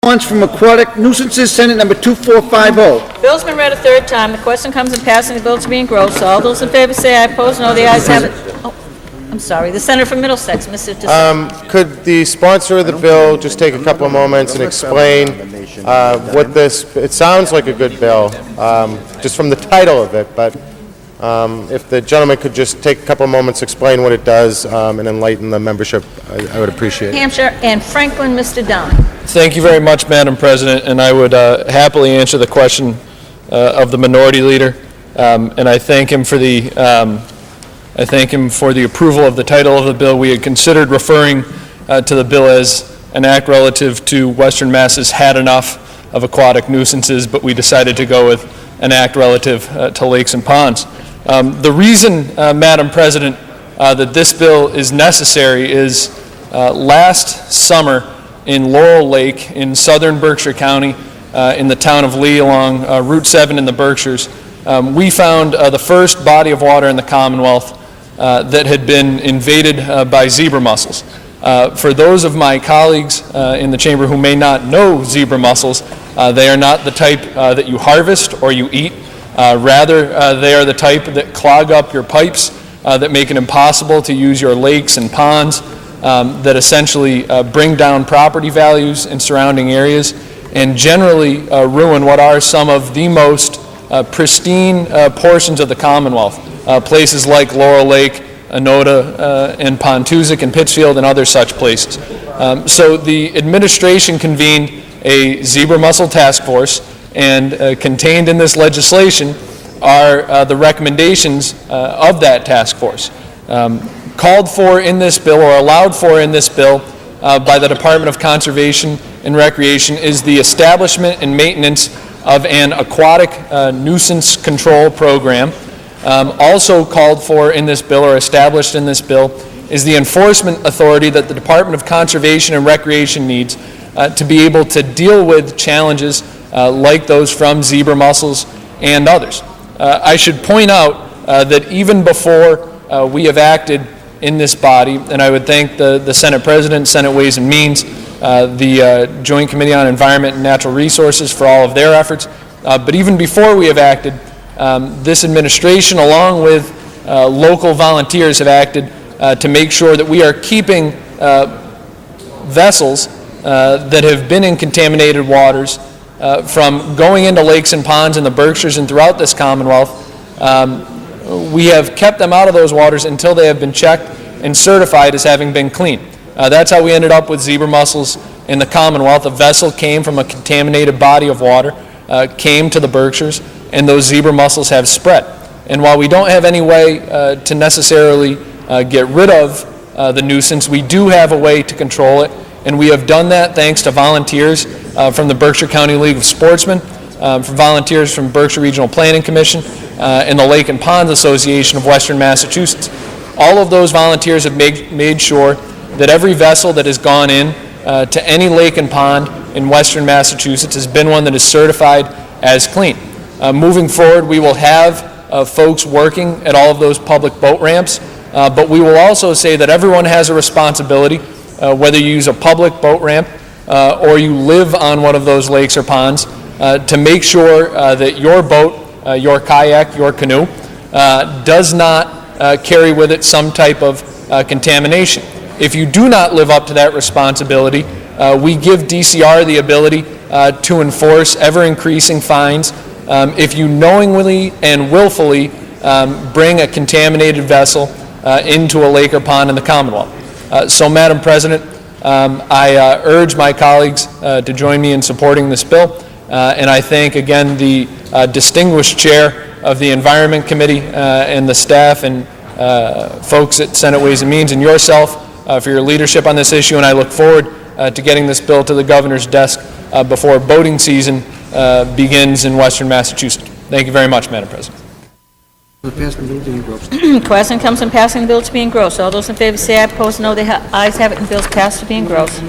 response from aquatic nuisances, Senate number 2450. Bill's been read a third time. The question comes in passing the bill to be engrossed. All those in favor say aye. Opposed, no. The ayes have it. Oh, I'm sorry. The senator from Middlesex, Mr. DeSantis. Could the sponsor of the bill just take a couple of moments and explain what this, it sounds like a good bill, just from the title of it, but if the gentleman could just take a couple of moments, explain what it does, and enlighten the membership, I would appreciate it. Hampshire and Franklin, Mr. Downing. Thank you very much, Madam President, and I would happily answer the question of the minority leader, and I thank him for the approval of the title of the bill. We had considered referring to the bill as an act relative to Western Mass's had enough of aquatic nuisances, but we decided to go with an act relative to lakes and ponds. The reason, Madam President, that this bill is necessary is last summer in Laurel Lake in southern Berkshire County in the town of Lee along Route 7 in the Berkshires, we found the first body of water in the Commonwealth that had been invaded by zebra mussels. For those of my colleagues in the chamber who may not know zebra mussels, they are not the type that you harvest or you eat. Rather, they are the type that clog up your pipes, that make it impossible to use your lakes and ponds, that essentially bring down property values in surrounding areas, and generally ruin what are some of the most pristine portions of the Commonwealth, places like Laurel Lake, Anoda, and Pontuzic and Pittsfield and other such places. So the administration convened a zebra mussel task force, and contained in this legislation are the recommendations of that task force. Called for in this bill, or allowed for in this bill, by the Department of Conservation and Recreation is the establishment and maintenance of an aquatic nuisance control program. Also called for in this bill, or established in this bill, is the enforcement authority that the Department of Conservation and Recreation needs to be able to deal with challenges like those from zebra mussels and others. I should point out that even before we have acted in this body, and I would thank the Senate President, Senate Ways and Means, the Joint Committee on Environment and Natural Resources for all of their efforts, but even before we have acted, this administration, along with local volunteers, have acted to make sure that we are keeping vessels that have been in contaminated waters from going into lakes and ponds in the Berkshires and throughout this Commonwealth. We have kept them out of those waters until they have been checked and certified as having been clean. That's how we ended up with zebra mussels in the Commonwealth. A vessel came from a contaminated body of water, came to the Berkshires, and those zebra mussels have spread. And while we don't have any way to necessarily get rid of the nuisance, we do have a way to control it. And we have done that thanks to volunteers from the Berkshire County League of Sportsmen, from volunteers from Berkshire Regional Planning Commission, and the Lake and Ponds Association of Western Massachusetts. All of those volunteers have made sure that every vessel that has gone in to any lake and pond in Western Massachusetts has been one that is certified as clean. Moving forward, we will have folks working at all of those public boat ramps, but we will also say that everyone has a responsibility, whether you use a public boat ramp or you live on one of those lakes or ponds, to make sure that your boat, your kayak, your canoe, does not carry with it some type of contamination. If you do not live up to that responsibility, we give DCR the ability to enforce ever-increasing fines if you knowingly and willfully bring a contaminated vessel into a lake or pond in the Commonwealth. So, Madam President, I urge my colleagues to join me in supporting this bill, and I thank again the distinguished chair of the Environment Committee and the staff and folks at Senate Ways and Means and yourself for your leadership on this issue, and I look forward to getting this bill to the governor's desk before boating season begins in Western Massachusetts. Thank you very much, Madam President. Question comes in passing the bill to be engrossed. All those in favor say aye. Opposed, no. The ayes have it, and the bill is passed to be engrossed.